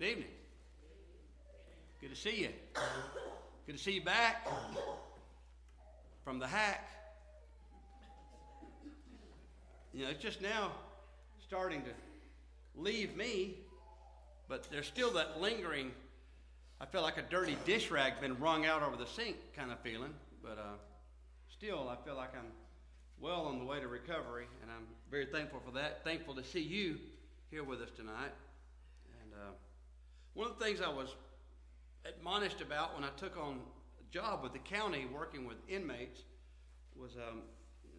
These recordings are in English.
Good evening. Good to see you. Good to see you back from the hack. You know, it's just now starting to leave me, but there's still that lingering, I feel like a dirty dish rag been wrung out over the sink kind of feeling, but still I feel like I'm well on the way to recovery, and I'm very thankful for that. Thankful to see you here with us tonight. And one of the things I was admonished about when I took on a job with the county working with inmates was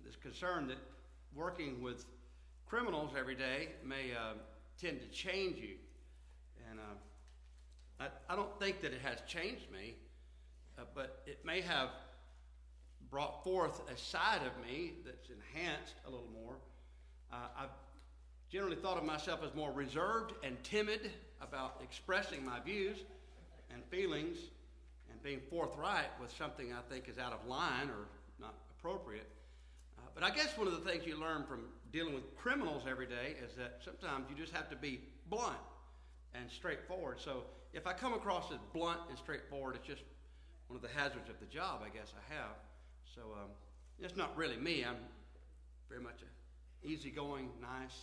this concern that working with criminals every day may tend to change you. And I don't think that it has changed me, but it may have brought forth a side of me that's enhanced a little more. I've generally thought of myself as more reserved and timid about expressing my views and feelings and being forthright with something I think is out of line or not appropriate. But I guess one of the things you learn from dealing with criminals every day is that sometimes you just have to be blunt and straightforward. So if I come across as blunt and straightforward, it's just one of the hazards of the job I guess I have. So it's not really me. I'm very much an easygoing, nice,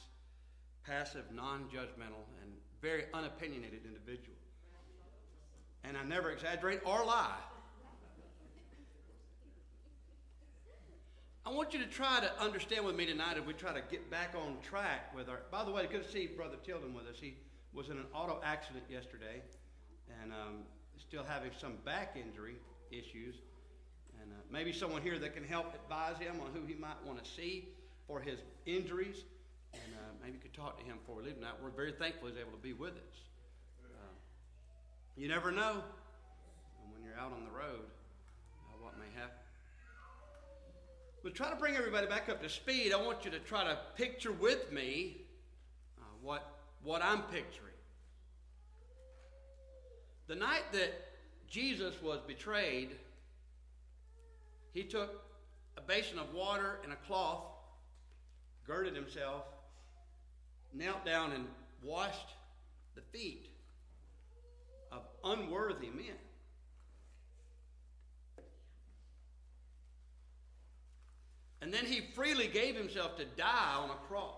passive, non-judgmental, and very unopinionated individual. And I never exaggerate or lie. I want you to try to understand with me tonight as we try to get back on track with our... By the way, good to see Brother Tilden with us. He was in an auto accident yesterday and still having some back injury issues. And maybe someone here that can help advise him on who he might want to see for his injuries. And maybe you could talk to him before we leave tonight. We're very thankful he's able to be with us. You never know when you're out on the road what may happen. We'll try to bring everybody back up to speed. I want you to try to picture with me what I'm picturing. The night that Jesus was betrayed, he took a basin of water and a cloth, girded himself, knelt down and washed the feet of unworthy men. And then he freely gave himself to die on a cross.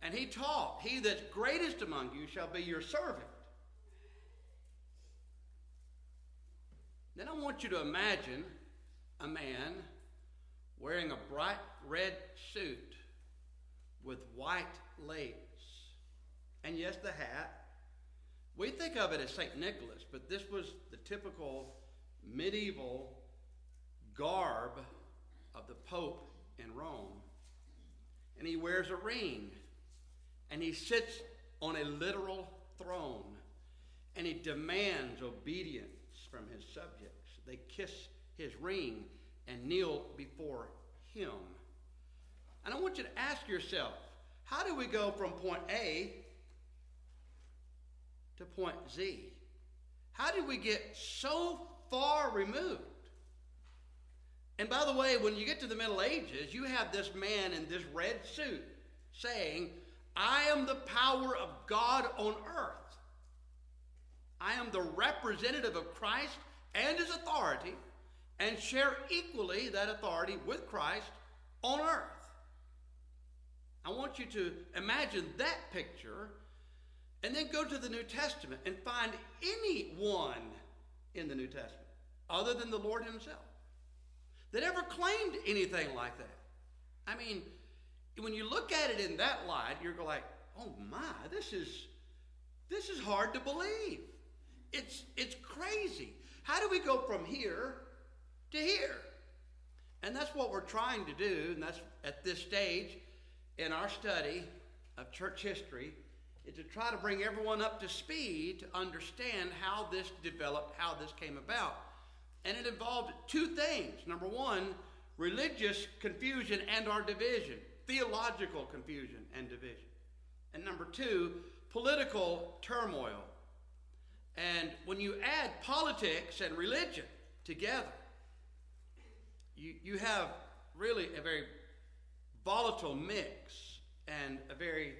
And he taught, "He that's greatest among you shall be your servant." Then I want you to imagine a man wearing a bright red suit with white lace. And yes, the hat. We think of it as St. Nicholas, but this was the typical medieval garb of the Pope in Rome. And he wears a ring. And he sits on a literal throne. And he demands obedience from his subjects. They kiss his ring and kneel before him. And I want you to ask yourself, how do we go from point A to point Z? How did we get so far removed? And by the way, when you get to the Middle Ages, you have this man in this red suit saying, "I am the power of God on earth. I am the representative of Christ and his authority, and share equally that authority with Christ on earth." I want you to imagine that picture and then go to the New Testament and find anyone in the New Testament other than the Lord himself that ever claimed anything like that. I mean, when you look at it in that light, you're like, oh my, this is hard to believe. It's crazy. How do we go from here to here? And that's what we're trying to do, and that's at this stage in our study of church history, is to try to bring everyone up to speed to understand how this developed, how this came about. And it involved two things. Number one, religious confusion and our division, theological confusion and division. And number two, political turmoil. And when you add politics and religion together, you have really a very volatile mix and a very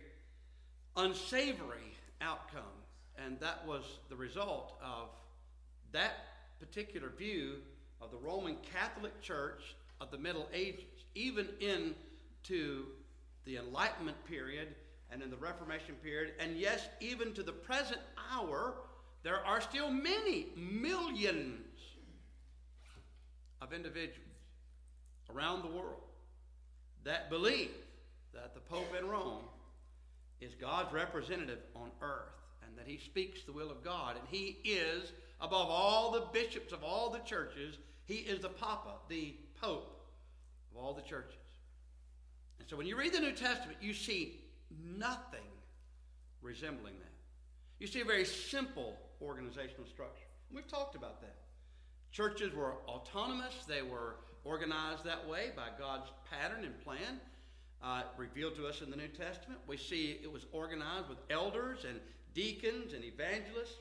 unsavory outcome. And that was the result of that particular view of the Roman Catholic Church of the Middle Ages, even into the Enlightenment period and in the Reformation period, and yes, even to the present hour, there are still many millions of individuals around the world that believe that the Pope in Rome is God's representative on earth, and that he speaks the will of God, and he is, above all the bishops of all the churches, he is the Papa, the Pope of all the churches. And so when you read the New Testament, you see nothing resembling that. You see a very simple organizational structure. And we've talked about that. Churches were autonomous. They were organized that way by God's pattern and plan revealed to us in the New Testament. We see it was organized with elders and deacons and evangelists.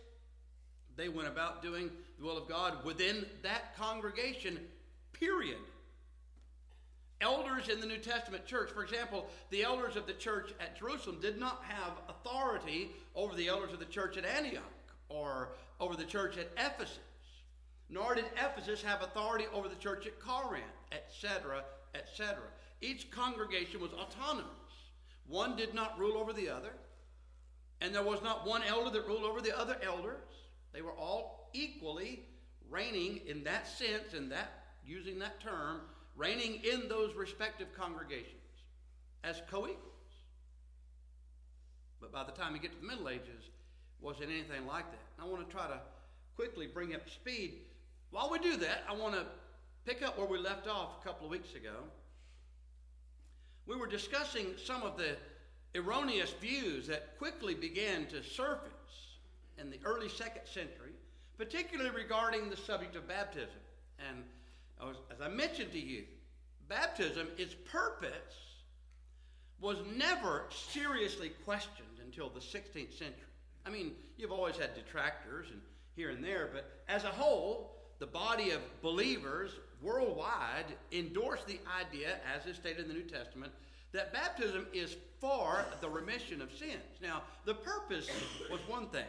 They went about doing the will of God within that congregation, period. Elders in the New Testament church, for example, the elders of the church at Jerusalem did not have authority over the elders of the church at Antioch or over the church at Ephesus. Nor did Ephesus have authority over the church at Corinth, etc., etc. Each congregation was autonomous. One did not rule over the other, and there was not one elder that ruled over the other elders. They were all equally reigning in that sense, and that, using that term, reigning in those respective congregations as co-equals. But by the time you get to the Middle Ages, it wasn't anything like that. And I want to try to quickly bring up speed. While we do that, I want to pick up where we left off a couple of weeks ago. We were discussing some of the erroneous views that quickly began to surface in the early 2nd century, particularly regarding the subject of baptism. And as I mentioned to you, baptism, its purpose was never seriously questioned until the 16th century. I mean, you've always had detractors and here and there, but as a whole, the body of believers worldwide endorsed the idea, as is stated in the New Testament, that baptism is for the remission of sins. Now, the purpose was one thing,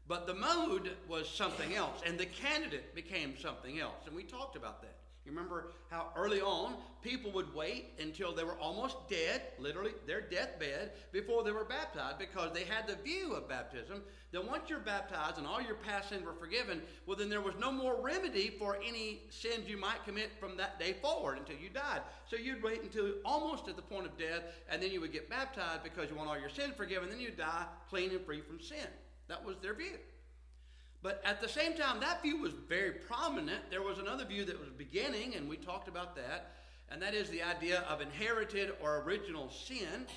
but the mode was something else, and the candidate became something else, and we talked about that. You remember how early on people would wait until they were almost dead, literally their deathbed, before they were baptized, because they had the view of baptism that once you're baptized and all your past sins were forgiven, well, then there was no more remedy for any sins you might commit from that day forward until you died. So you'd wait until almost at the point of death, and then you would get baptized because you want all your sins forgiven, then you'd die clean and free from sin. That was their view. But at the same time, that view was very prominent. There was another view that was beginning, and we talked about that, and that is the idea of inherited or original sin,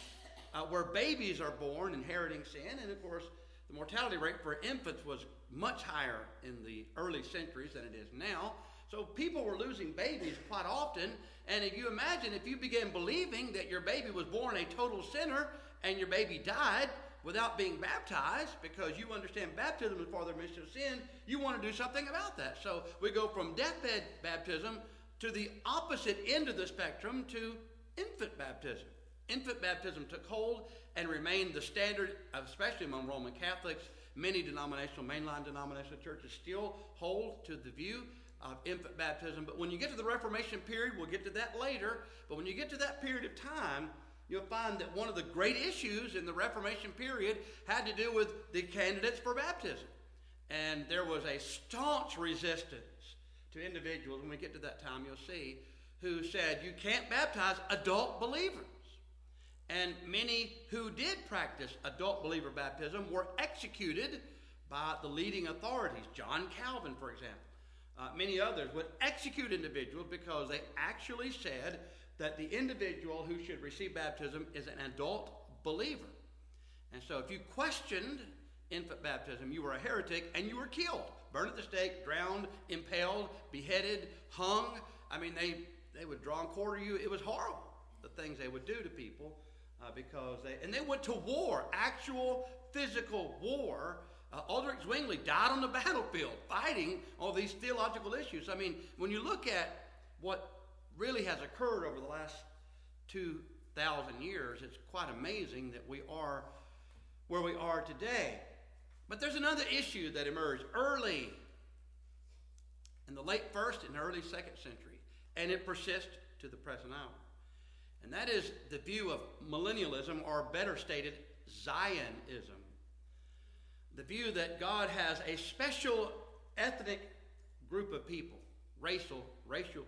where babies are born inheriting sin. And of course, the mortality rate for infants was much higher in the early centuries than it is now. So people were losing babies quite often. And if you imagine, if you began believing that your baby was born a total sinner and your baby died without being baptized, because you understand baptism is for the remission of sin, you want to do something about that. So we go from deathbed baptism to the opposite end of the spectrum, to infant baptism. Infant baptism took hold and remained the standard, especially among Roman Catholics. Many denominational, mainline denominational churches still hold to the view of infant baptism. But when you get to the Reformation period, we'll get to that later, but when you get to that period of time, you'll find that one of the great issues in the Reformation period had to do with the candidates for baptism. And there was a staunch resistance to individuals, when we get to that time you'll see, who said you can't baptize adult believers. And many who did practice adult believer baptism were executed by the leading authorities. John Calvin, for example. Many others would execute individuals because they actually said that the individual who should receive baptism is an adult believer. And so if you questioned infant baptism, you were a heretic and you were killed. Burned at the stake, drowned, impaled, beheaded, hung. I mean, they would draw and quarter you. It was horrible, the things they would do to people. Because they went to war, actual physical war. Ulrich Zwingli died on the battlefield fighting all these theological issues. I mean, when you look at what really has occurred over the last 2,000 years, it's quite amazing that we are where we are today. But there's another issue that emerged early in the late 1st and early 2nd century, and it persists to the present hour. And that is the view of millennialism, or better stated, Zionism. The view that God has a special ethnic group of people, racial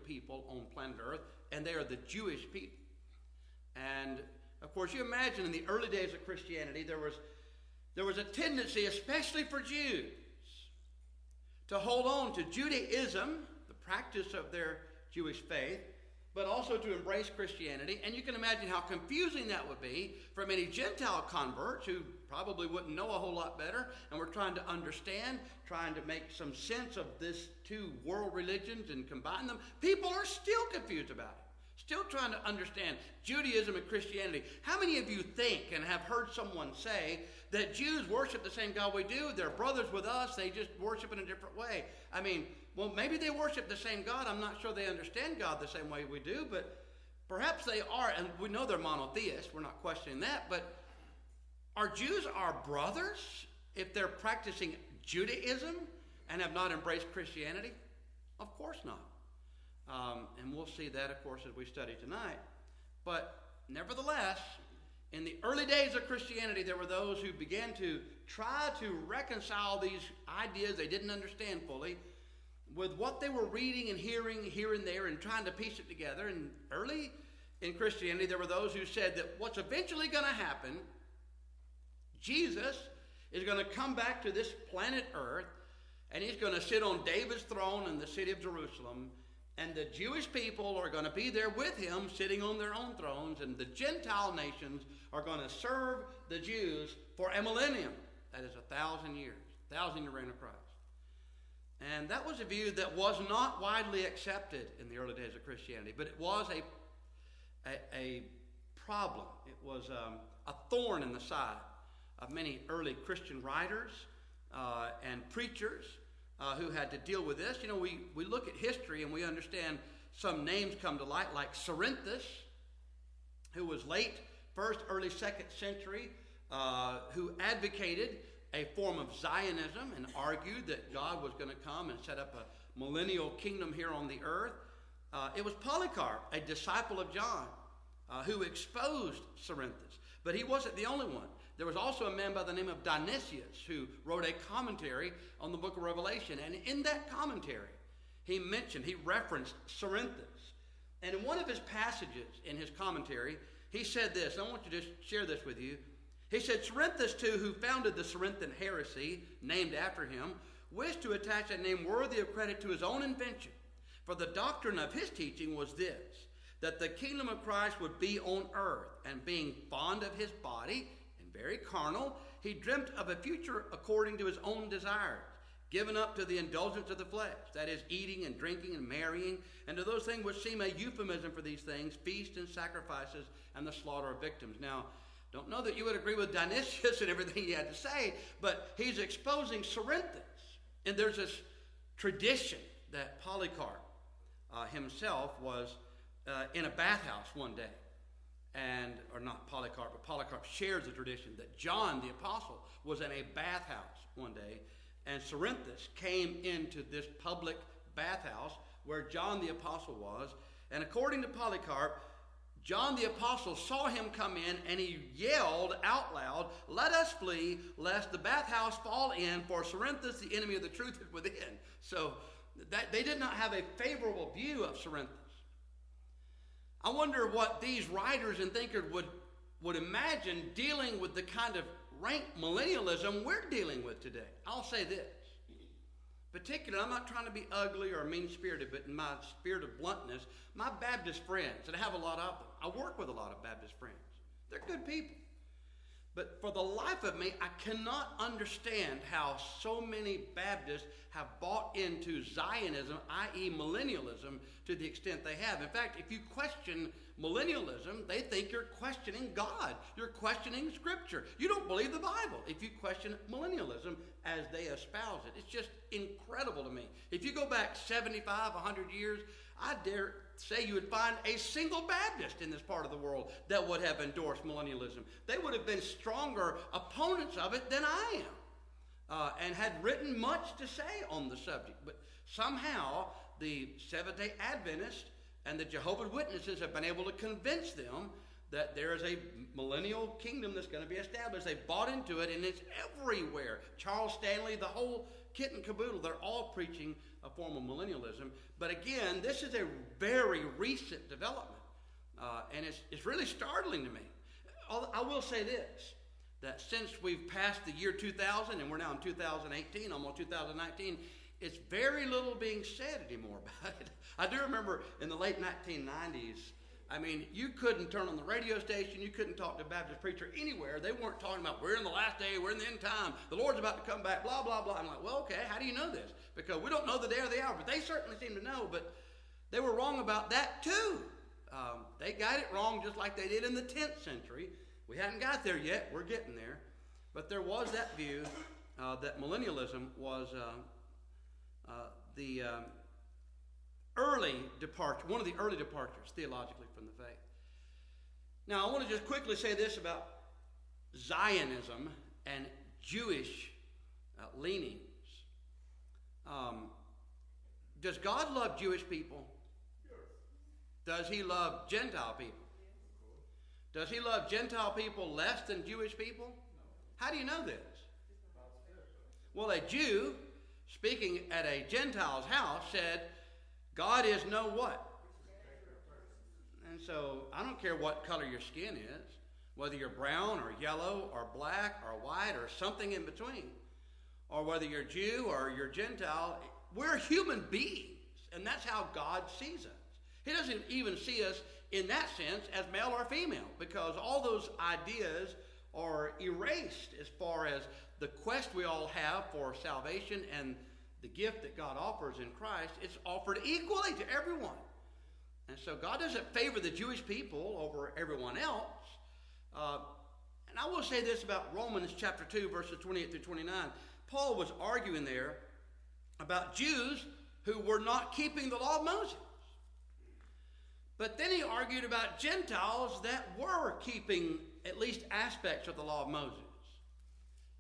people on planet Earth, and they are the Jewish people. And of course, you imagine in the early days of Christianity, there was a tendency, especially for Jews, to hold on to Judaism, the practice of their Jewish faith, but also to embrace Christianity. And you can imagine how confusing that would be for many Gentile converts who probably wouldn't know a whole lot better and were trying to understand, trying to make some sense of this two world religions and combine them. People are still confused about it, still trying to understand Judaism and Christianity. How many of you think and have heard someone say that Jews worship the same God we do? They're brothers with us, they just worship in a different way. I mean, well, maybe they worship the same God. I'm not sure they understand God the same way we do, but perhaps they are, and we know they're monotheists. We're not questioning that, but are Jews our brothers if they're practicing Judaism and have not embraced Christianity? Of course not. And we'll see that, of course, as we study tonight. But nevertheless, in the early days of Christianity, there were those who began to try to reconcile these ideas they didn't understand fully with what they were reading and hearing here and there and trying to piece it together. And early in Christianity, there were those who said that what's eventually going to happen, Jesus is going to come back to this planet Earth, and he's going to sit on David's throne in the city of Jerusalem, and the Jewish people are going to be there with him, sitting on their own thrones, and the Gentile nations are going to serve the Jews for a millennium. That is 1,000 years, 1,000-year reign of Christ. And that was a view that was not widely accepted in the early days of Christianity, but it was a problem. It was a thorn in the side of many early Christian writers and preachers who had to deal with this. You know, we look at history and we understand some names come to light, like Cerinthus, who was late 1st, early 2nd century, who advocated a form of Zionism and argued that God was going to come and set up a millennial kingdom here on the earth. It was Polycarp, a disciple of John, who exposed Cerinthus. But he wasn't the only one. There was also a man by the name of Dionysius who wrote a commentary on the book of Revelation. And in that commentary, he referenced Cerinthus. And in one of his passages in his commentary, he said this. I want to just share this with you. He said, Cerinthus, too, who founded the Cerinthian heresy, named after him, wished to attach a name worthy of credit to his own invention. For the doctrine of his teaching was this, that the kingdom of Christ would be on earth, and being fond of his body and very carnal, he dreamt of a future according to his own desires, given up to the indulgence of the flesh, that is, eating and drinking and marrying, and to those things which seem a euphemism for these things, feasts and sacrifices and the slaughter of victims. Now, don't know that you would agree with Dionysius and everything he had to say, but he's exposing Cerinthus. And there's this tradition that Polycarp himself was in a bathhouse one day. Or not Polycarp, but Polycarp shares the tradition that John the Apostle was in a bathhouse one day, and Cerinthus came into this public bathhouse where John the Apostle was, and according to Polycarp, John the Apostle saw him come in, and he yelled out loud, "Let us flee, lest the bathhouse fall in, for Cerinthus, the enemy of the truth, is within." So that they did not have a favorable view of Cerinthus. I wonder what these writers and thinkers would imagine dealing with the kind of rank millennialism we're dealing with today. I'll say this. Particularly, I'm not trying to be ugly or mean-spirited, but in my spirit of bluntness, my Baptist friends, and I have a lot of them. I work with a lot of Baptist friends. They're good people. But for the life of me, I cannot understand how so many Baptists have bought into Zionism, i.e. millennialism, to the extent they have. In fact, if you question millennialism, they think you're questioning God. You're questioning Scripture. You don't believe the Bible if you question millennialism as they espouse it. It's just incredible to me. If you go back 75, 100 years, I dare say you would find a single Baptist in this part of the world that would have endorsed millennialism. They would have been stronger opponents of it than I am, and had written much to say on the subject. But somehow the Seventh-day Adventists and the Jehovah's Witnesses have been able to convince them that there is a millennial kingdom that's going to be established. They bought into it, and it's everywhere. Charles Stanley, the whole kit and caboodle, they're all preaching a form of millennialism. But again, this is a very recent development, and it's really startling to me. I will say this, that since we've passed the year 2000, and we're now in 2018, almost 2019, it's very little being said anymore about it. I do remember in the late 1990s, I mean, you couldn't turn on the radio station, you couldn't talk to a Baptist preacher anywhere. They weren't talking about, we're in the last day, we're in the end time, the Lord's about to come back, blah, blah, blah. I'm like, well, okay, how do you know this? Because we don't know the day or the hour, but they certainly seem to know, but they were wrong about that too. They got it wrong just like they did in the 10th century. We hadn't got there yet, we're getting there. But there was that view that millennialism was the early departure, one of the early departures theologically from the faith. Now, I want to just quickly say this about Zionism and Jewish leanings. Does God love Jewish people? Does he love Gentile people? Does he love Gentile people less than Jewish people? How do you know this? Well, a Jew speaking at a Gentile's house said, God is no what? And so I don't care what color your skin is, whether you're brown or yellow or black or white or something in between, or whether you're Jew or you're Gentile, we're human beings, and that's how God sees us. He doesn't even see us in that sense as male or female, because all those ideas are erased as far as the quest we all have for salvation and the gift that God offers in Christ. It's offered equally to everyone. And so God doesn't favor the Jewish people over everyone else. And I will say this about Romans chapter 2, verses 28 through 29. Paul was arguing there about Jews who were not keeping the law of Moses. But then he argued about Gentiles that were keeping at least aspects of the law of Moses.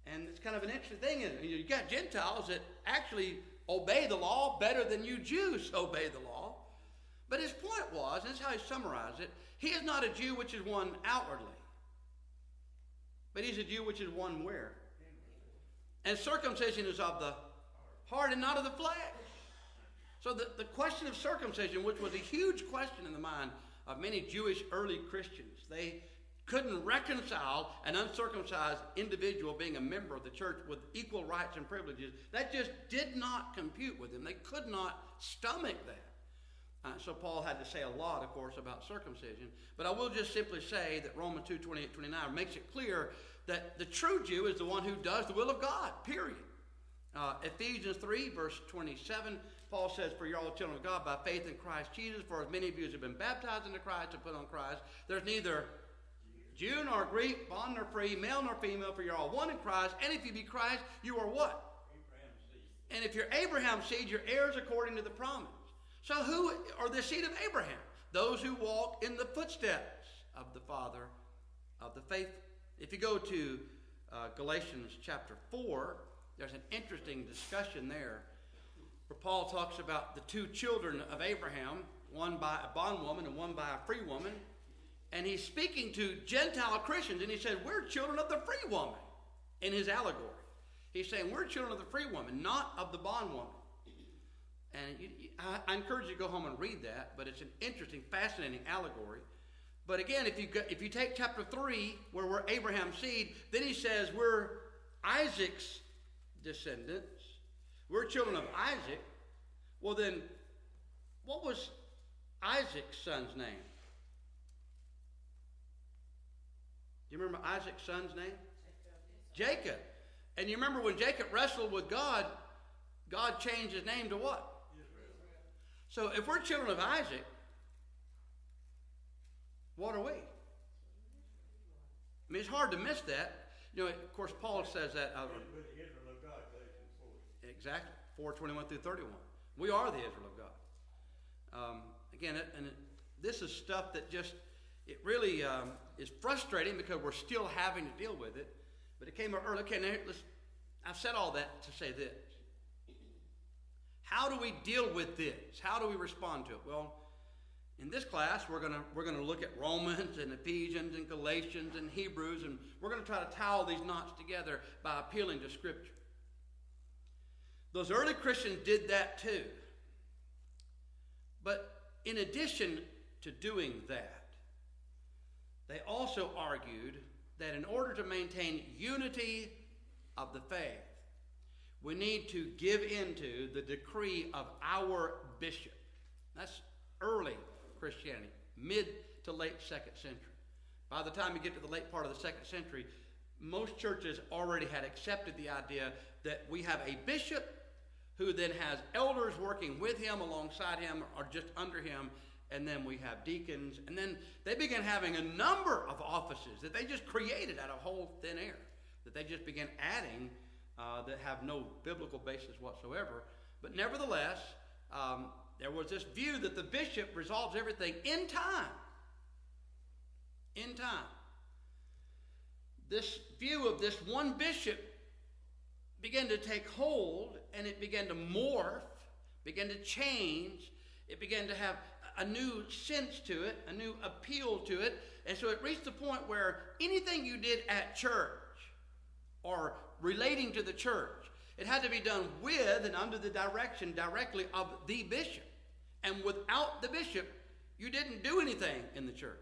And it's kind of an interesting thing. You've got Gentiles that actually obey the law better than you Jews obey the law. But his point was, and this is how he summarized it, he is not a Jew which is one outwardly, but he's a Jew which is one where? And circumcision is of the heart and not of the flesh. So the question of circumcision, which was a huge question in the mind of many Jewish early Christians, they couldn't reconcile an uncircumcised individual being a member of the church with equal rights and privileges. That just did not compute with them. They could not stomach that. So Paul had to say a lot, of course, about circumcision. But I will just simply say that Romans 2, 28, 29 makes it clear that the true Jew is the one who does the will of God, period. Ephesians 3, verse 27, Paul says, for you're all children of God by faith in Christ Jesus. For as many of you as have been baptized into Christ and put on Christ, there's neither Jew nor Greek, bond nor free, male nor female, for you're all one in Christ. And if you be Christ, you are what? Abraham's seed. And if you're Abraham's seed, you're heirs according to the promise. So who are the seed of Abraham? Those who walk in the footsteps of the father of the faithful. If you go to Galatians chapter 4, there's an interesting discussion there where Paul talks about the two children of Abraham, one by a bondwoman and one by a free woman. And he's speaking to Gentile Christians, and he said, we're children of the free woman in his allegory. He's saying, we're children of the free woman, not of the bondwoman. And I encourage you to go home and read that, but it's an interesting, fascinating allegory. But again, if you take chapter 3, where we're Abraham's seed, then he says we're Isaac's descendants. We're children of Isaac. Well then, what was Isaac's son's name? Do you remember Isaac's son's name? Jacob. And you remember when Jacob wrestled with God, God changed his name to what? So if we're children of Isaac, what are we? I mean, it's hard to miss that. You know, of course, Paul says that. Exactly, 4:21 through 31. We are the Israel of God. This is stuff that just, it really is frustrating because we're still having to deal with it. But it came up early. Okay, now I've said all that to say this. How do we deal with this? How do we respond to it? Well, in this class, we're gonna look at Romans and Ephesians and Galatians and Hebrews, and we're going to try to tie all these knots together by appealing to Scripture. Those early Christians did that too. But in addition to doing that, they also argued that in order to maintain unity of the faith, we need to give into the decree of our bishop. That's early Christianity, mid to late 2nd century. By the time you get to the late part of the 2nd century, most churches already had accepted the idea that we have a bishop who then has elders working with him, alongside him, or just under him, and then we have deacons. And then they began having a number of offices that they just created out of whole thin air, that they just began adding that have no biblical basis whatsoever. But nevertheless, there was this view that the bishop resolves everything in time. In time. This view of this one bishop began to take hold, and it began to morph, began to change. It began to have a new sense to it, a new appeal to it. And so it reached the point where anything you did at church or relating to the church, it had to be done with and under the direction directly of the bishop. And without the bishop, you didn't do anything in the church.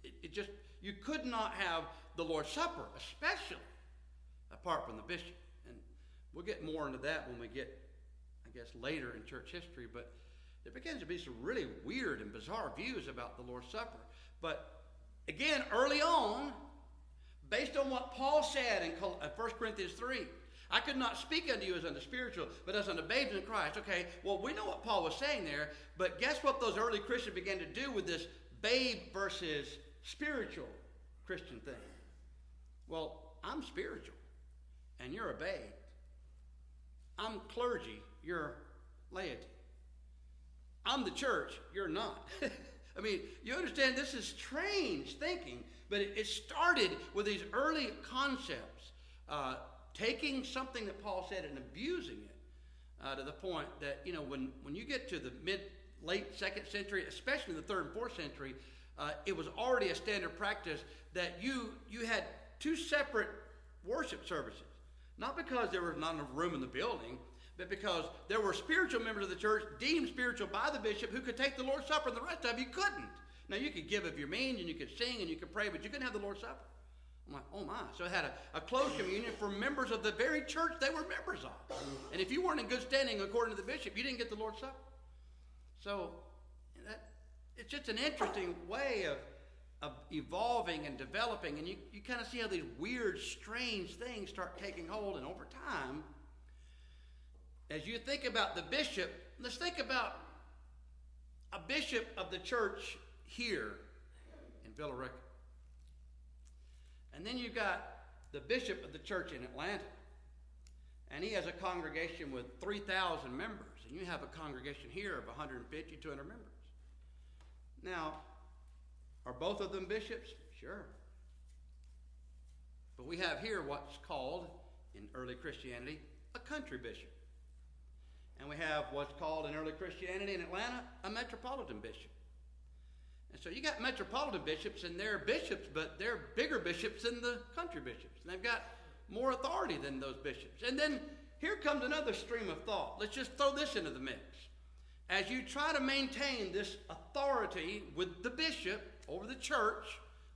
It just, you could not have the Lord's Supper, especially apart from the bishop. And we'll get more into that when we get, I guess, later in church history. But there begins to be some really weird and bizarre views about the Lord's Supper. But again, early on, based on what Paul said in 1 Corinthians 3, I could not speak unto you as unto spiritual, but as unto babes in Christ. Okay, well, we know what Paul was saying there, but guess what those early Christians began to do with this babe versus spiritual Christian thing? Well, I'm spiritual, and you're a babe. I'm clergy, you're laity. I'm the church, you're not. I mean, you understand this is strange thinking, but it started with these early concepts, taking something that Paul said and abusing it to the point that, you know, when you get to the late 2nd century, especially the 3rd and 4th century, it was already a standard practice that you had two separate worship services. Not because there was not enough room in the building, but because there were spiritual members of the church deemed spiritual by the bishop who could take the Lord's Supper, and the rest of you couldn't. Now, you could give if you're mean, and you could sing, and you could pray, but you couldn't have the Lord's Supper. I'm like, oh my. So it had a closed communion for members of the very church they were members of. And if you weren't in good standing according to the bishop, you didn't get the Lord's Supper. So it's just an interesting way of evolving and developing. And you kind of see how these weird, strange things start taking hold. And over time, as you think about the bishop, let's think about a bishop of the church here in Villa Rica. And then you've got the bishop of the church in Atlanta. And he has a congregation with 3,000 members. And you have a congregation here of 150, 200 members. Now, are both of them bishops? Sure. But we have here what's called, in early Christianity, a country bishop. And we have what's called in early Christianity in Atlanta, a metropolitan bishop. And so you got metropolitan bishops, and they're bishops, but they're bigger bishops than the country bishops. And they've got more authority than those bishops. And then here comes another stream of thought. Let's just throw this into the mix. As you try to maintain this authority with the bishop over the church,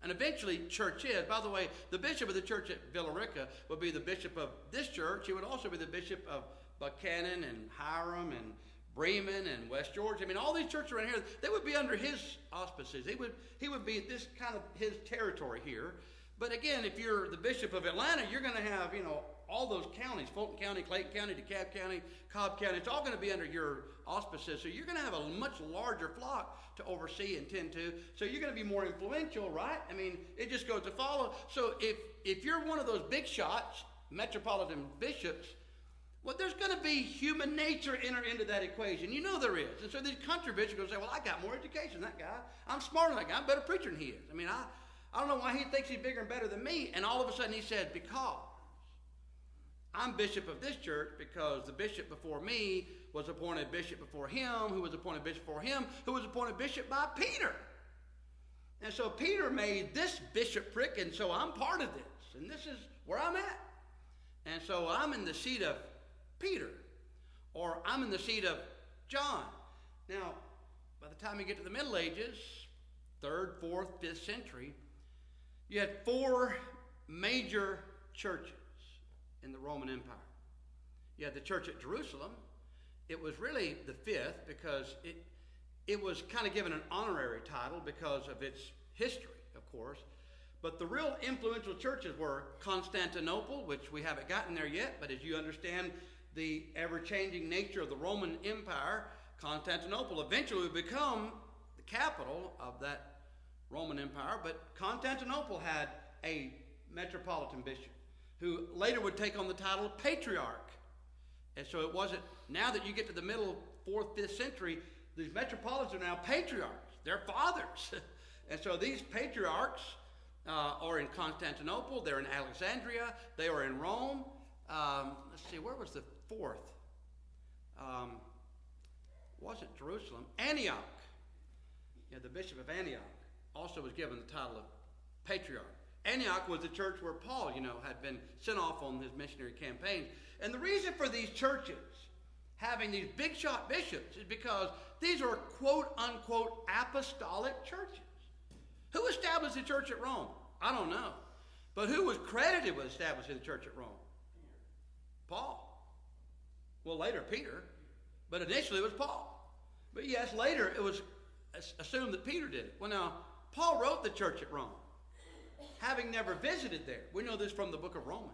and eventually church is, by the way, the bishop of the church at Villa Rica would be the bishop of this church. He would also be the bishop of Buchanan and Hiram and Bremen and West Georgia. I mean, all these churches around here, they would be under his auspices. He would be this kind of his territory here. But again, if you're the bishop of Atlanta, you're going to have, you know, all those counties, Fulton County, Clayton County, DeKalb County, Cobb County. It's all going to be under your auspices. So you're going to have a much larger flock to oversee and tend to. So you're going to be more influential, right? I mean, it just goes to follow. So if you're one of those big shots, metropolitan bishops, Well, there's going to be human nature enter into that equation. You know there is. And so these country bishops are going to say, well, I got more education than that guy. I'm smarter than that guy. I'm a better preacher than he is. I mean, I don't know why he thinks he's bigger and better than me. And all of a sudden he said, because I'm bishop of this church, because the bishop before me was appointed bishop before him, who was appointed bishop before him, who was appointed bishop by Peter. And so Peter made this bishopric, and so I'm part of this. And this is where I'm at. And so I'm in the seat of Peter, or I'm in the seat of John. Now, by the time you get to the Middle Ages, 3rd, 4th, 5th century, you had 4 major churches in the Roman Empire. You had the church at Jerusalem. It was really the 5th because it was kind of given an honorary title because of its history, of course. But the real influential churches were Constantinople, which we haven't gotten there yet, but as you understand the ever-changing nature of the Roman Empire, Constantinople eventually would become the capital of that Roman Empire. But Constantinople had a metropolitan bishop who later would take on the title of patriarch. And so it wasn't, now that you get to the middle 4th, 5th century, these metropolitans are now patriarchs. They're fathers. And so these patriarchs are in Constantinople, they're in Alexandria, they are in Rome. Let's see, where was the 4th? Wasn't Jerusalem? Antioch. Yeah, the bishop of Antioch also was given the title of patriarch. Antioch was the church where Paul, had been sent off on his missionary campaigns. And the reason for these churches having these big shot bishops is because these are quote unquote apostolic churches. Who established the church at Rome? I don't know. But who was credited with establishing the church at Rome? Paul. Well, later Peter, but initially it was Paul. But yes, later it was assumed that Peter did it. Well, now, Paul wrote the church at Rome, having never visited there. We know this from the book of Romans.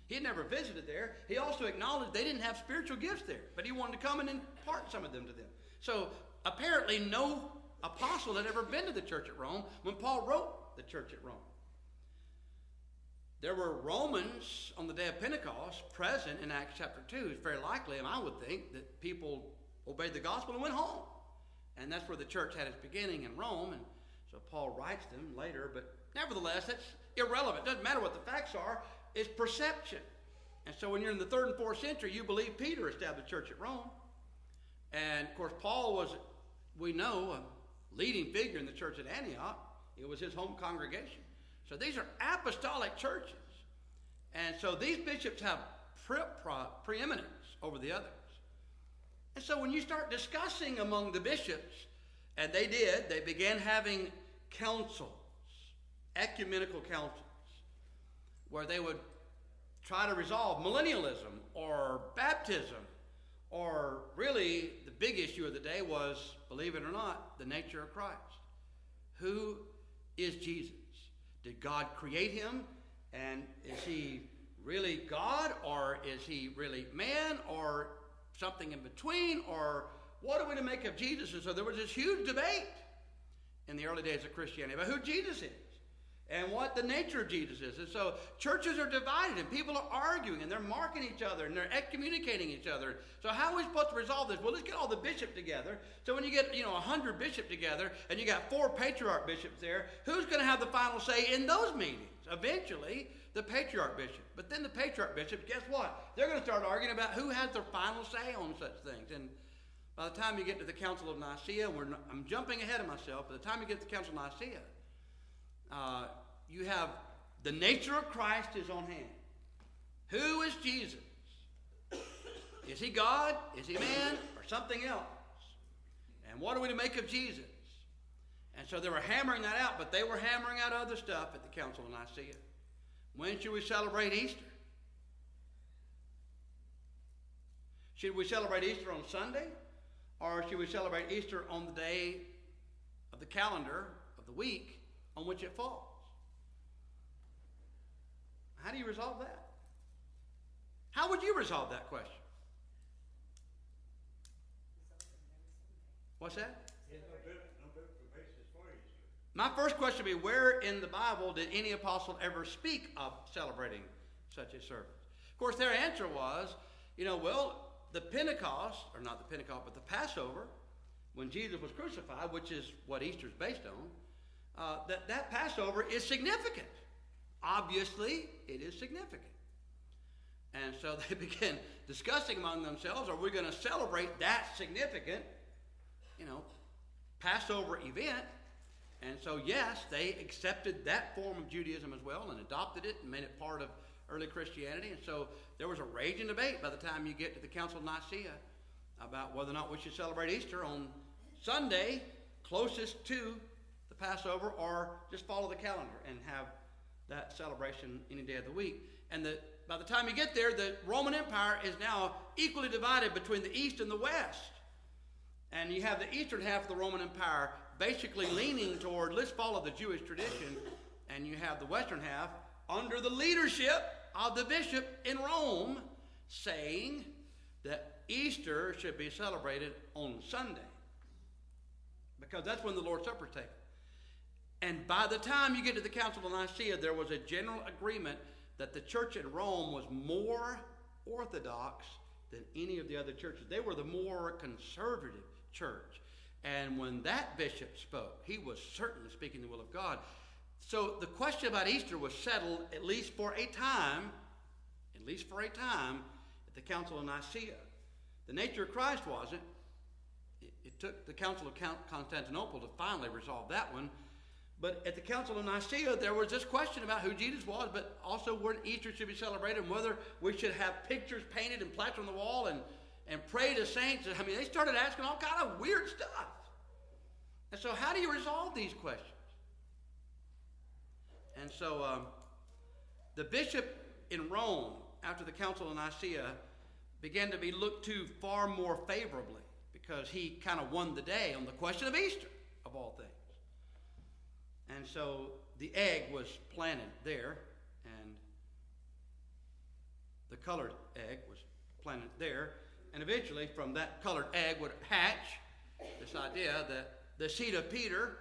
He had never visited there. He also acknowledged they didn't have spiritual gifts there, but he wanted to come and impart some of them to them. So apparently no apostle had ever been to the church at Rome when Paul wrote the church at Rome. There were Romans on the day of Pentecost present in Acts chapter 2. It's very likely, and I would think, that people obeyed the gospel and went home. And that's where the church had its beginning in Rome, and so Paul writes them later. But nevertheless, that's irrelevant. It doesn't matter what the facts are. It's perception. And so when you're in the 3rd and 4th century, you believe Peter established the church at Rome. And, of course, Paul was, we know, a leading figure in the church at Antioch. It was his home congregation. So these are apostolic churches. And so these bishops have preeminence over the others. And so when you start discussing among the bishops, and they did, they began having councils, ecumenical councils, where they would try to resolve millennialism or baptism, or really the big issue of the day was, believe it or not, the nature of Christ. Who is Jesus? Did God create him? And is he really God, or is he really man, or something in between, or what are we to make of Jesus? And so there was this huge debate in the early days of Christianity about who Jesus is and what the nature of Jesus is. And so churches are divided and people are arguing and they're marking each other and they're excommunicating each other. So how are we supposed to resolve this? Well, let's get all the bishops together. So when you get 100 bishops together and you got 4 patriarch bishops there, who's going to have the final say in those meetings? Eventually, the patriarch bishop. But then the patriarch bishops, guess what? They're going to start arguing about who has the final say on such things. And by the time you get to the Council of Nicaea, I'm jumping ahead of myself. By the time you get to the Council of Nicaea, you have the nature of Christ is on hand. Who is Jesus? Is he God? Is he man? Or something else? And what are we to make of Jesus? And so they were hammering that out, but they were hammering out other stuff at the Council of Nicaea. When should we celebrate Easter? Should we celebrate Easter on Sunday? Or should we celebrate Easter on the day of the calendar of the week on which it falls? How do you resolve that? How would you resolve that question? What's that? My first question would be, where in the Bible did any apostle ever speak of celebrating such a service? Of course, their answer was, the Pentecost, or not the Pentecost, but the Passover, when Jesus was crucified, which is what Easter is based on, that Passover is significant. Obviously, it is significant. And so they began discussing among themselves, are we going to celebrate that significant, Passover event? And so, yes, they accepted that form of Judaism as well and adopted it and made it part of early Christianity. And so there was a raging debate by the time you get to the Council of Nicaea about whether or not we should celebrate Easter on Sunday closest to the Passover, or just follow the calendar and have that celebration any day of the week. And by the time you get there, the Roman Empire is now equally divided between the East and the West. And you have the eastern half of the Roman Empire basically leaning toward, let's follow the Jewish tradition, and you have the western half under the leadership of the bishop in Rome saying that Easter should be celebrated on Sunday, because that's when the Lord's Supper is taken. And by the time you get to the Council of Nicaea, there was a general agreement that the church in Rome was more orthodox than any of the other churches. They were the more conservative church. And when that bishop spoke, he was certainly speaking the will of God. So the question about Easter was settled, at least for a time, at the Council of Nicaea. The nature of Christ wasn't. It took the Council of Constantinople to finally resolve that one. But at the Council of Nicaea, there was this question about who Jesus was, but also when Easter should be celebrated, and whether we should have pictures painted and plastered on the wall and pray to saints. I mean, they started asking all kind of weird stuff. And so how do you resolve these questions? And so the bishop in Rome, after the Council of Nicaea, began to be looked to far more favorably, because he kind of won the day on the question of Easter, of all things. And so the egg was planted there, and the colored egg was planted there, and eventually from that colored egg would hatch this idea that the seat of Peter,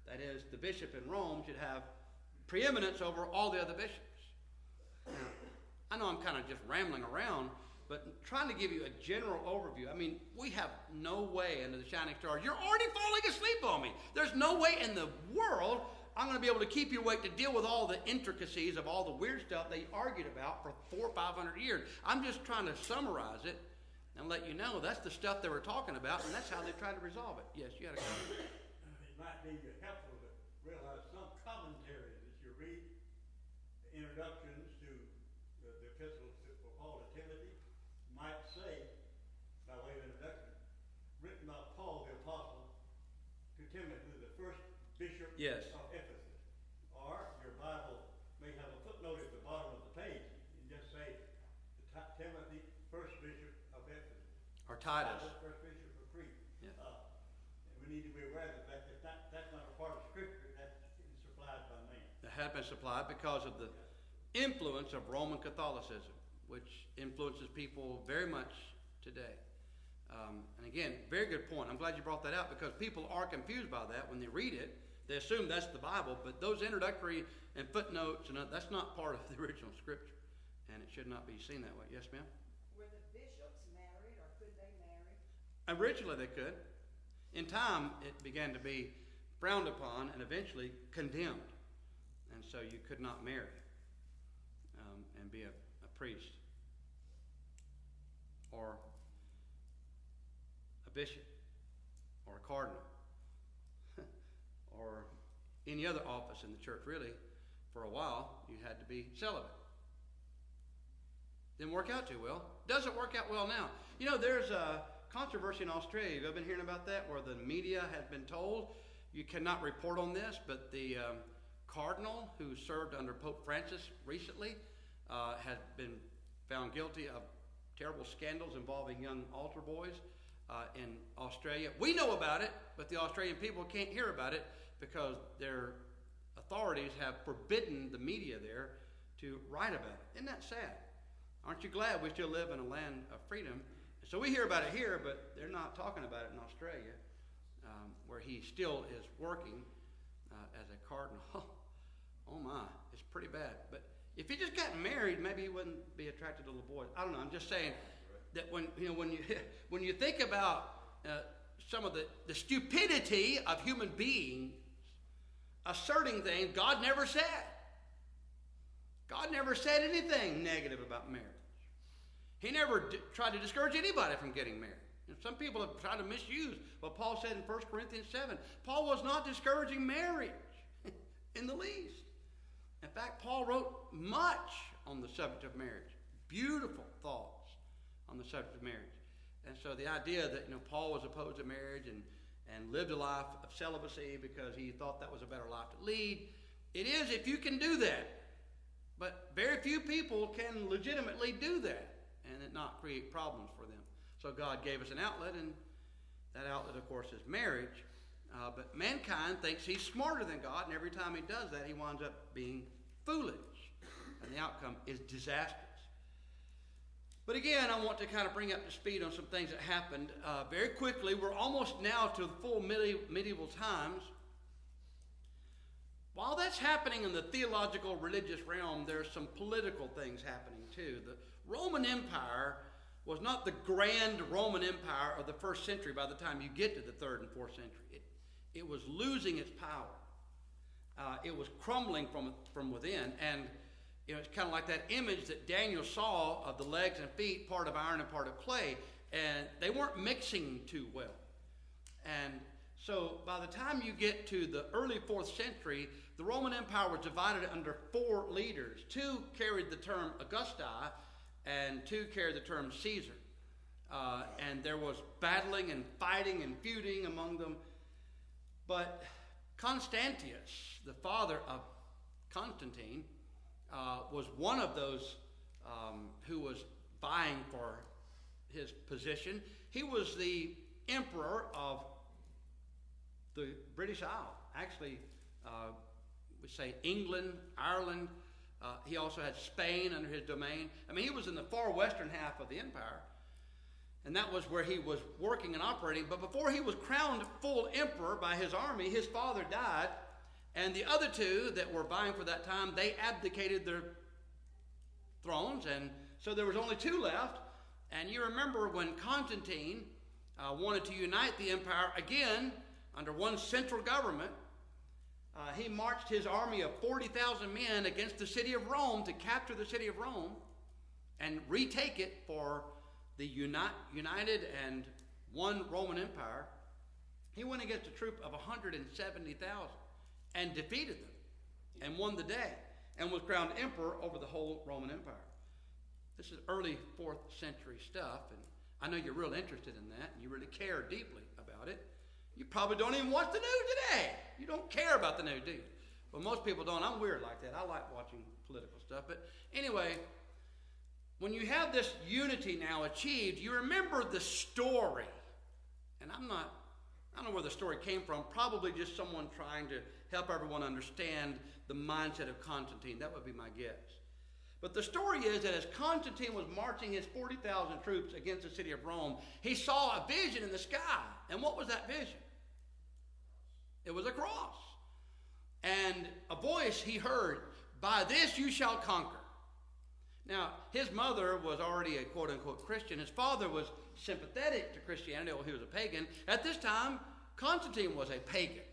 that is the bishop in Rome, should have preeminence over all the other bishops. Now, I know I'm kind of just rambling around, but trying to give you a general overview. I mean, we have no way under the shining stars. You're already falling asleep on me. There's no way in the world I'm going to be able to keep you awake to deal with all the intricacies of all the weird stuff they argued about for 400 or 500 years. I'm just trying to summarize it and let you know that's the stuff they were talking about, and that's how they tried to resolve it. Yes, you had a comment? It might be helpful to realize some commentaries as you read the introductions to the epistles for Paul to Timothy might say, by way of introduction, written by Paul the Apostle to Timothy, the first bishop Yes. of Ephesus. Or your Bible may have a footnote at the bottom of the page and just say Timothy, first bishop of Ephesus. Or Titus. First bishop of Crete. Yeah. And we need to be aware of the fact that that's not a part of Scripture. That's supplied by man. That had been supplied because of the influence of Roman Catholicism, which influences people very much today. And again, very good point. I'm glad you brought that out, because people are confused by that when they read it. They assume that's the Bible, but those introductory and footnotes, that's not part of the original Scripture, and it should not be seen that way. Yes, ma'am? Were the bishops married, or could they marry? Originally they could. In time, it began to be frowned upon and eventually condemned. And so you could not marry and be a priest or a bishop or a cardinal or any other office in the church, really. For a while, you had to be celibate. Didn't work out too well. Doesn't work out well now. There's a controversy in Australia. Have you been hearing about that, where the media has been told you cannot report on this, but the cardinal who served under Pope Francis recently has been found guilty of terrible scandals involving young altar boys in Australia. We know about it, but the Australian people can't hear about it because their authorities have forbidden the media there to write about it. Isn't that sad? Aren't you glad we still live in a land of freedom? So we hear about it here, but they're not talking about it in Australia, where he still is working as a cardinal. Oh my, it's pretty bad. But if he just got married, maybe he wouldn't be attracted to little boys. I don't know, I'm just saying. that when you when you think about some of the stupidity of human beings asserting things God never said. God never said anything negative about marriage. He never tried to discourage anybody from getting married. And some people have tried to misuse what Paul said in 1 Corinthians 7. Paul was not discouraging marriage in the least. In fact, Paul wrote much on the subject of marriage. Beautiful thoughts on the subject of marriage. And so the idea that Paul was opposed to marriage and lived a life of celibacy because he thought that was a better life to lead, it is if you can do that. But very few people can legitimately do that and it not create problems for them. So God gave us an outlet, and that outlet, of course, is marriage. But mankind thinks he's smarter than God, and every time he does that, he winds up being foolish. And the outcome is disastrous. But again, I want to kind of bring up to speed on some things that happened very quickly. We're almost now to the full medieval times. While that's happening in the theological, religious realm, there's some political things happening too. The Roman Empire was not the grand Roman Empire of the first century by the time you get to the 3rd and 4th century. It was losing its power. It was crumbling from within. And it's kind of like that image that Daniel saw of the legs and feet, part of iron and part of clay. And they weren't mixing too well. And so by the time you get to the early 4th century, the Roman Empire was divided under 4 leaders. 2 carried the term Augusti, and 2 carried the term Caesar. And there was battling and fighting and feuding among them. But Constantius, the father of Constantine, was one of those who was vying for his position. He was the emperor of the British Isles. Actually, we say England, Ireland. He also had Spain under his domain. I mean, he was in the far western half of the empire. And that was where he was working and operating. But before he was crowned full emperor by his army, his father died. And the other 2 that were vying for that time, they abdicated their thrones. And so there was only 2 left. And you remember when Constantine wanted to unite the empire again under one central government, he marched his army of 40,000 men against the city of Rome to capture the city of Rome and retake it for the united and one Roman Empire. He went against a troop of 170,000 and defeated them and won the day and was crowned emperor over the whole Roman Empire. This is early 4th century stuff, and I know you're real interested in that and you really care deeply about it. You probably don't even watch the news today. You don't care about the news, do you? Well, most people don't. I'm weird like that. I like watching political stuff. But anyway, when you have this unity now achieved, you remember the story. And I don't know where the story came from. Probably just someone trying to help everyone understand the mindset of Constantine. That would be my guess. But the story is that as Constantine was marching his 40,000 troops against the city of Rome, he saw a vision in the sky. And what was that vision? It was a cross. And a voice he heard, "By this you shall conquer." Now, his mother was already a quote-unquote Christian. His father was sympathetic to Christianity, although he was a pagan. At this time, Constantine was a pagan.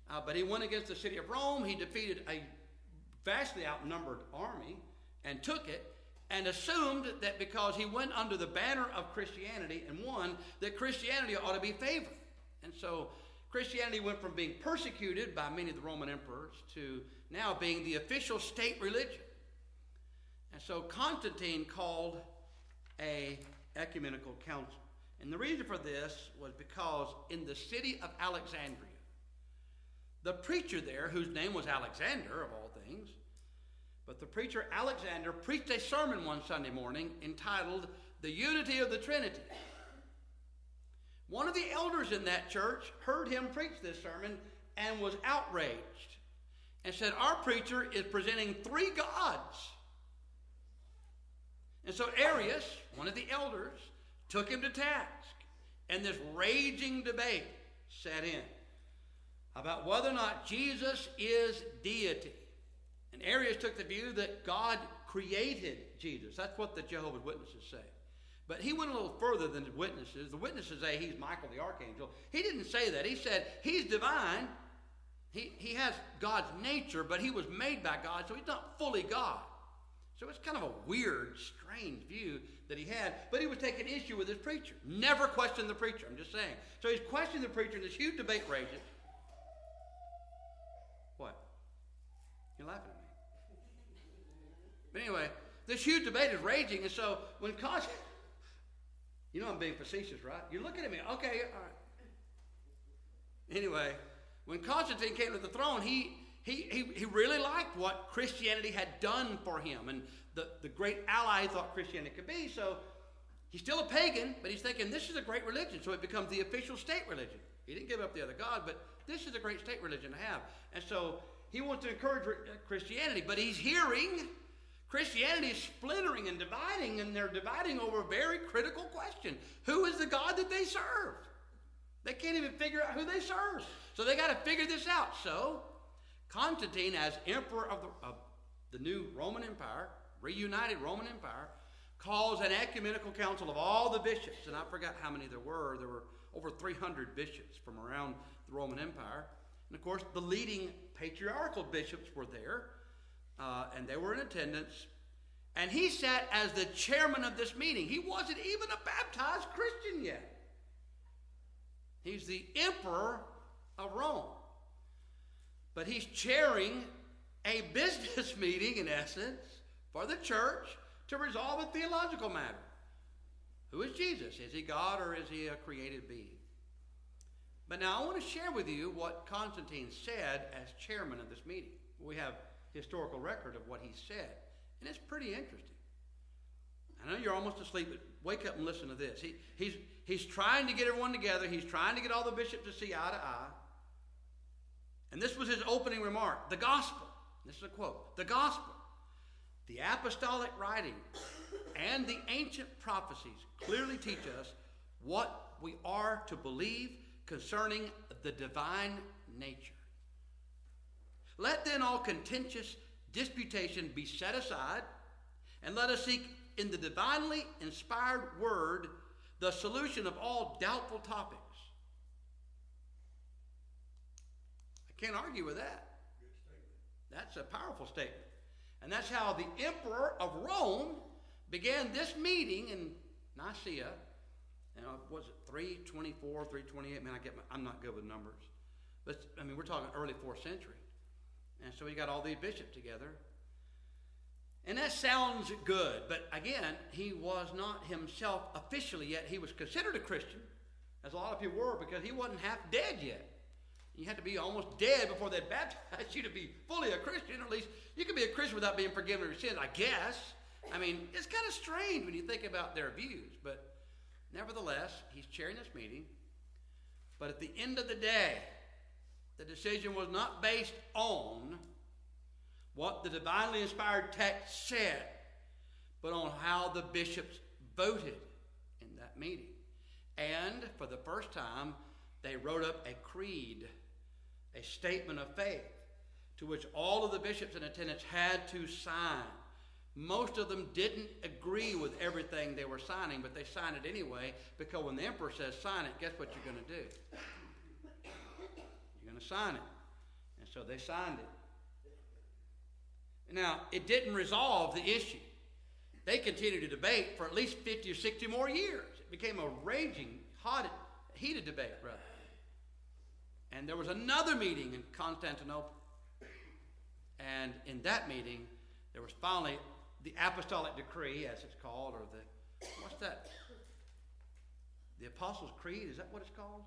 But he went against the city of Rome. He defeated a vastly outnumbered army and took it, and assumed that because he went under the banner of Christianity and won, that Christianity ought to be favored. And so Christianity went from being persecuted by many of the Roman emperors to now being the official state religion. And so Constantine called a ecumenical council. And the reason for this was because in the city of Alexandria, the preacher there, whose name was Alexander of all things, but the preacher Alexander preached a sermon one Sunday morning entitled "The Unity of the Trinity." One of the elders in that church heard him preach this sermon and was outraged and said, "Our preacher is presenting 3 gods." And so Arius, one of the elders, took him to task. And this raging debate set in about whether or not Jesus is deity. And Arius took the view that God created Jesus. That's what the Jehovah's Witnesses say. But he went a little further than the witnesses. The witnesses say he's Michael the archangel. He didn't say that. He said he's divine. He has God's nature, but he was made by God, so he's not fully God. So it's kind of a weird, strange view that he had, but he was taking issue with his preacher. Never questioned the preacher, I'm just saying. So he's questioning the preacher, and this huge debate rages. What? You're laughing at me. But anyway, this huge debate is raging, and so when Constantine, you know I'm being facetious, right? You're looking at me. Okay, all right. Anyway, when Constantine came to the throne, he really liked what Christianity had done for him and the great ally he thought Christianity could be. So he's still a pagan, but he's thinking this is a great religion. So it becomes the official state religion. He didn't give up the other God, but this is a great state religion to have. And so he wants to encourage Christianity, but he's hearing Christianity is splintering and dividing, and they're dividing over a very critical question. Who is the God that they serve? They can't even figure out who they serve. So they got to figure this out. So Constantine, as emperor of the new Roman Empire, reunited Roman Empire, calls an ecumenical council of all the bishops, and I forgot how many there were. There were over 300 bishops from around the Roman Empire. And of course, the leading patriarchal bishops were there, and they were in attendance. And he sat as the chairman of this meeting. He wasn't even a baptized Christian yet. He's the emperor of Rome. But he's chairing a business meeting, in essence, for the church to resolve a theological matter. Who is Jesus? Is he God or is he a created being? But now I want to share with you what Constantine said as chairman of this meeting. We have historical record of what he said, and it's pretty interesting. I know you're almost asleep, but wake up and listen to this. He's trying to get everyone together. He's trying to get all the bishops to see eye to eye. And this was his opening remark. The gospel, this is a quote, the gospel, the apostolic writing, and the ancient prophecies clearly teach us what we are to believe concerning the divine nature. Let then all contentious disputation be set aside, and let us seek in the divinely inspired word the solution of all doubtful topics. I can't argue with that. Good statement. That's a powerful statement. And that's how the emperor of Rome began this meeting in Nicaea. Was it 324, 328? Man, I'm not good with numbers. But, we're talking early 4th century. And so he got all these bishops together. And that sounds good. But again, he was not himself officially yet. He was considered a Christian, as a lot of people were, because he wasn't half dead yet. You had to be almost dead before they'd baptize you to be fully a Christian. Or at least you could be a Christian without being forgiven of your sins, I guess. It's kind of strange when you think about their views. But nevertheless, he's chairing this meeting. But at the end of the day, the decision was not based on what the divinely inspired text said, but on how the bishops voted in that meeting. And for the first time, they wrote up a creed, a statement of faith, to which all of the bishops in attendance had to sign. Most of them didn't agree with everything they were signing, but they signed it anyway, because when the emperor says sign it, guess what you're going to do? You're going to sign it. And so they signed it. Now, it didn't resolve the issue. They continued to debate for at least 50 or 60 more years. It became a raging, heated debate, rather. And there was another meeting in Constantinople. And in that meeting, there was finally the apostolic decree, as it's called, or what's that? The Apostles' Creed, is that what it's called?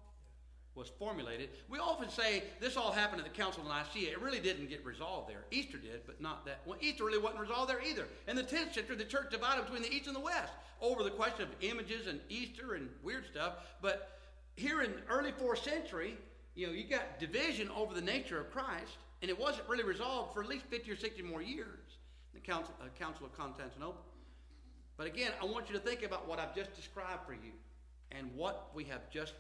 Was formulated. We often say this all happened at the Council of Nicaea. It really didn't get resolved there. Easter did, but not that. Well, Easter really wasn't resolved there either. In the 10th century, the church divided between the East and the West over the question of images and Easter and weird stuff. But here in early 4th century, you got division over the nature of Christ, and it wasn't really resolved for at least 50 or 60 more years. The Council of Constantinople. But again, I want you to think about what I've just described for you and what we have just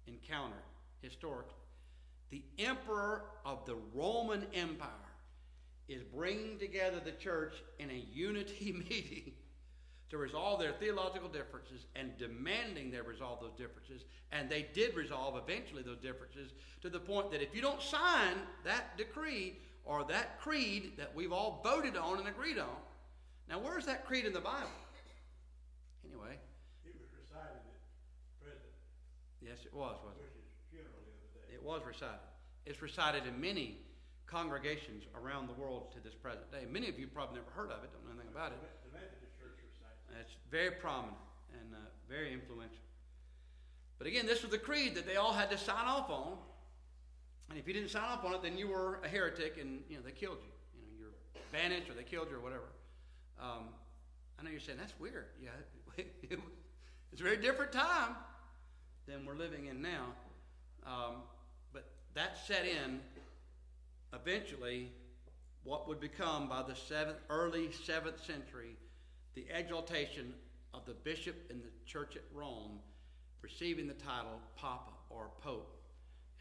encountered historically. The emperor of the Roman Empire is bringing together the church in a unity meeting to resolve their theological differences and demanding they resolve those differences. And they did resolve eventually those differences to the point that if you don't sign that decree or that creed that we've all voted on and agreed on, now where's that creed in the Bible? Anyway. It was recited at President Yes, it was, wasn't it? Bush's funeral the other day. It was recited. It's recited in many congregations around the world to this present day. Many of you probably never heard of it, don't know anything about it. The Methodist Church recited it. It's very prominent and very influential. But again, this was the creed that they all had to sign off on. And if you didn't sign off on it, then you were a heretic, and they killed you. You're banished, or they killed you, or whatever. I know you're saying that's weird. Yeah, it's a very different time than we're living in now. But that set in eventually what would become by the early 7th century the exaltation of the bishop in the church at Rome receiving the title Papa or Pope.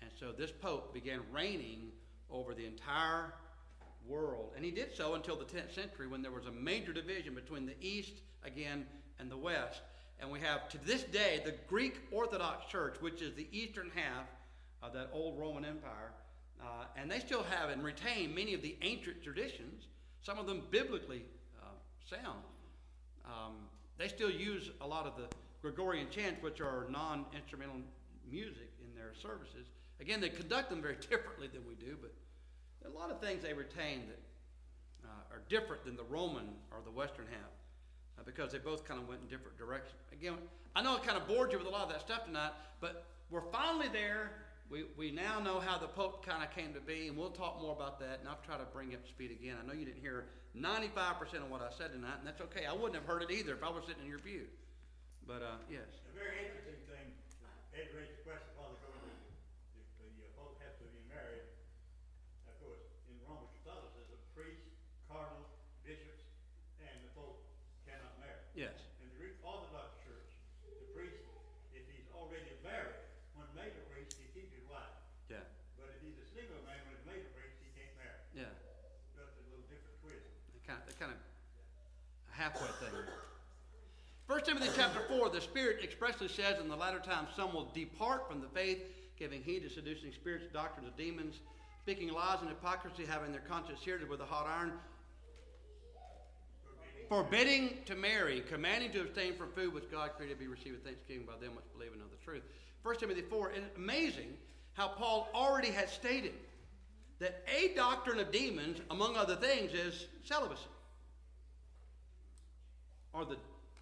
And so this Pope began reigning over the entire world. And he did so until the 10th century when there was a major division between the East, again, and the West. And we have, to this day, the Greek Orthodox Church, which is the eastern half of that old Roman Empire. And they still have and retain many of the ancient traditions, some of them biblically sound. They still use a lot of the Gregorian chants, which are non-instrumental music in their services. Again, they conduct them very differently than we do, but there are a lot of things they retain that are different than the Roman or the Western half, because they both kind of went in different directions. Again, I know I kind of bored you with a lot of that stuff tonight, but we're finally there. We now know how the Pope kind of came to be, and we'll talk more about that, and I'll try to bring you up to speed again. I know you didn't hear 95% of what I said tonight, and that's okay. I wouldn't have heard it either if I was sitting in your pew. But, yes. A very interesting thing, Ed raised the question while ago, the Pope has to be married. Of course, in Roman Catholicism, priests, cardinals, bishops, and the Pope cannot marry. Yes. In the Greek Orthodox Church, the priest, if he's already married, when made a priest, he keeps his wife. Yeah. But if he's a single man, when he's made a priest, he can't marry. Yeah. That's a little different twist. They're kind of a halfway thing. 1 Timothy chapter 4, the Spirit expressly says in the latter times some will depart from the faith, giving heed to seducing spirits, doctrines of demons, speaking lies and hypocrisy, having their conscience seared with a hot iron, forbidding to marry, commanding to abstain from food which God created to be received with thanksgiving by them which believe and know the truth. 1 Timothy 4, it's amazing how Paul already had stated that a doctrine of demons, among other things, is celibacy, or the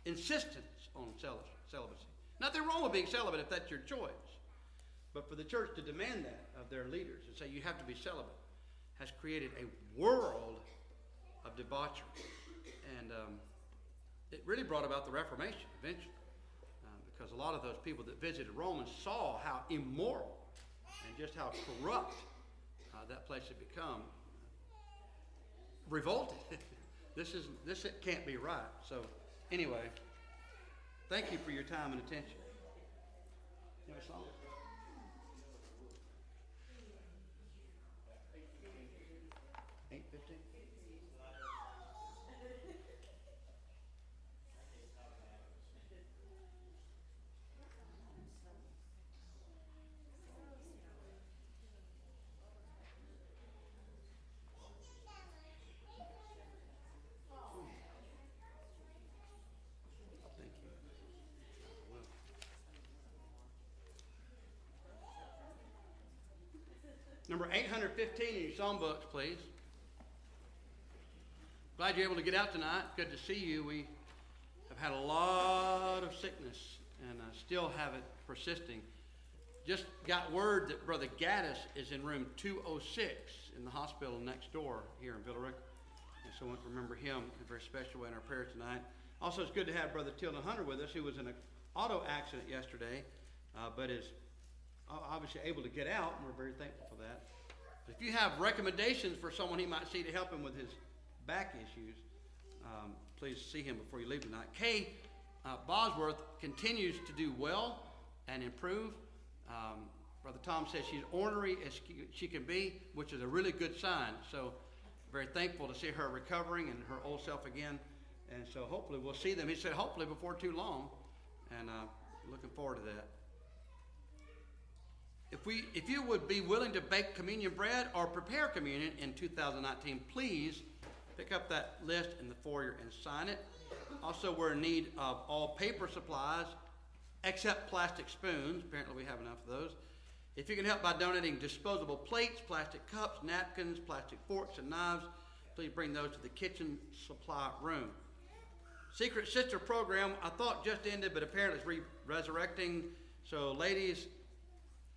insistence on celibacy. Nothing wrong with being celibate if that's your choice. But for the church to demand that of their leaders and say you have to be celibate has created a world of debauchery. And it really brought about the Reformation eventually. Because a lot of those people that visited Rome saw how immoral and just how corrupt that place had become. Revolted. This can't be right. So anyway, thank you for your time and attention. You have a song? 8:15. Thank you. I will. Number 815 in your songbooks, please. Glad you're able to get out tonight. Good to see you. We have had a lot of sickness and still have it persisting. Just got word that Brother Gaddis is in room 206 in the hospital next door here in Villa Rica. And so I want to remember him in a very special way in our prayers tonight. Also, it's good to have Brother Tilden Hunter with us, who was in an auto accident yesterday, but is obviously able to get out, and we're very thankful for that. If you have recommendations for someone he might see to help him with his back issues, please see him before you leave tonight. Kay Bosworth continues to do well and improve. Brother Tom says she's ornery as she can be, which is a really good sign. So very thankful to see her recovering and her old self again. And so hopefully we'll see them. He said hopefully before too long, and looking forward to that. If you would be willing to bake communion bread or prepare communion in 2019, please pick up that list in the foyer and sign it. Also, we're in need of all paper supplies except plastic spoons. Apparently we have enough of those. If you can help by donating disposable plates, plastic cups, napkins, plastic forks, and knives, please bring those to the kitchen supply room. Secret Sister program, I thought just ended, but apparently it's resurrecting. So ladies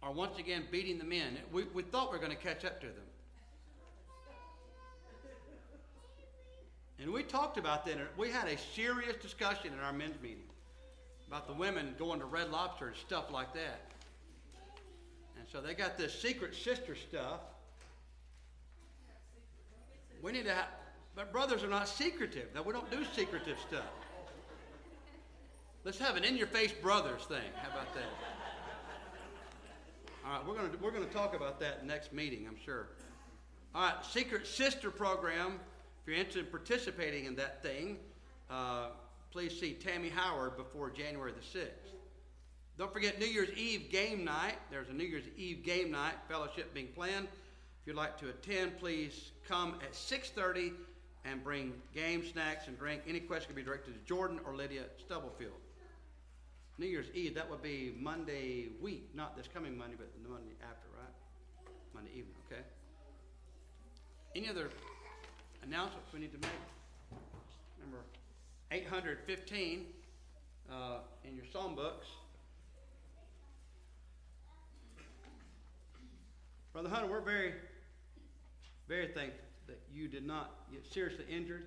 are once again beating the men. We thought we were going to catch up to them. And we talked about that. We had a serious discussion in our men's meeting about the women going to Red Lobster and stuff like that. And so they got this Secret Sister stuff. We need to have, but brothers are not secretive. No, we don't do secretive stuff. Let's have an in-your-face brothers thing. How about that? All right, we're gonna talk about that next meeting, I'm sure. All right, Secret Sister program. If you're interested in participating in that thing, please see Tammy Howard before January the 6th. Don't forget New Year's Eve game night. There's a New Year's Eve game night fellowship being planned. If you'd like to attend, please come at 6:30 and bring game, snacks, and drink. Any question can be directed to Jordan or Lydia Stubblefield. New Year's Eve, that would be Monday week, not this coming Monday, but the Monday after, right? Monday evening, okay? Any other announcements we need to make? Number 815 in your psalm books. Brother Hunter, we're very, very thankful that you did not get seriously injured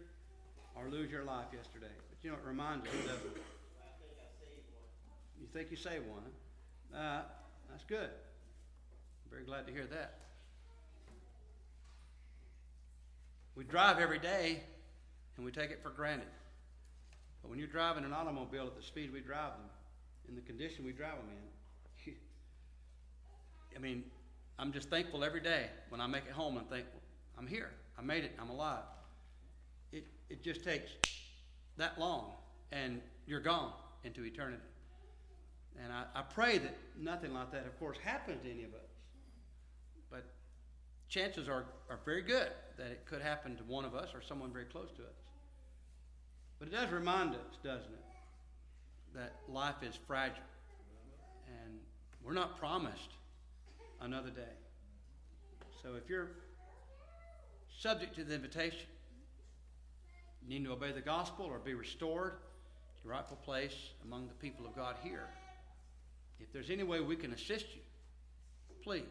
or lose your life yesterday. But you know, it reminds us, doesn't it? You think you saved one, huh? That's good. I'm very glad to hear that. We drive every day, and we take it for granted. But when you're driving an automobile at the speed we drive them, in the condition we drive them in, I mean, I'm just thankful every day when I make it home and think, I'm here, I made it, I'm alive. It just takes that long, and you're gone into eternity. And I pray that nothing like that, of course, happens to any of us. But chances are very good that it could happen to one of us or someone very close to us. But it does remind us, doesn't it, that life is fragile. And we're not promised another day. So if you're subject to the invitation, you need to obey the gospel or be restored to your rightful place among the people of God here. If there's any way we can assist you, please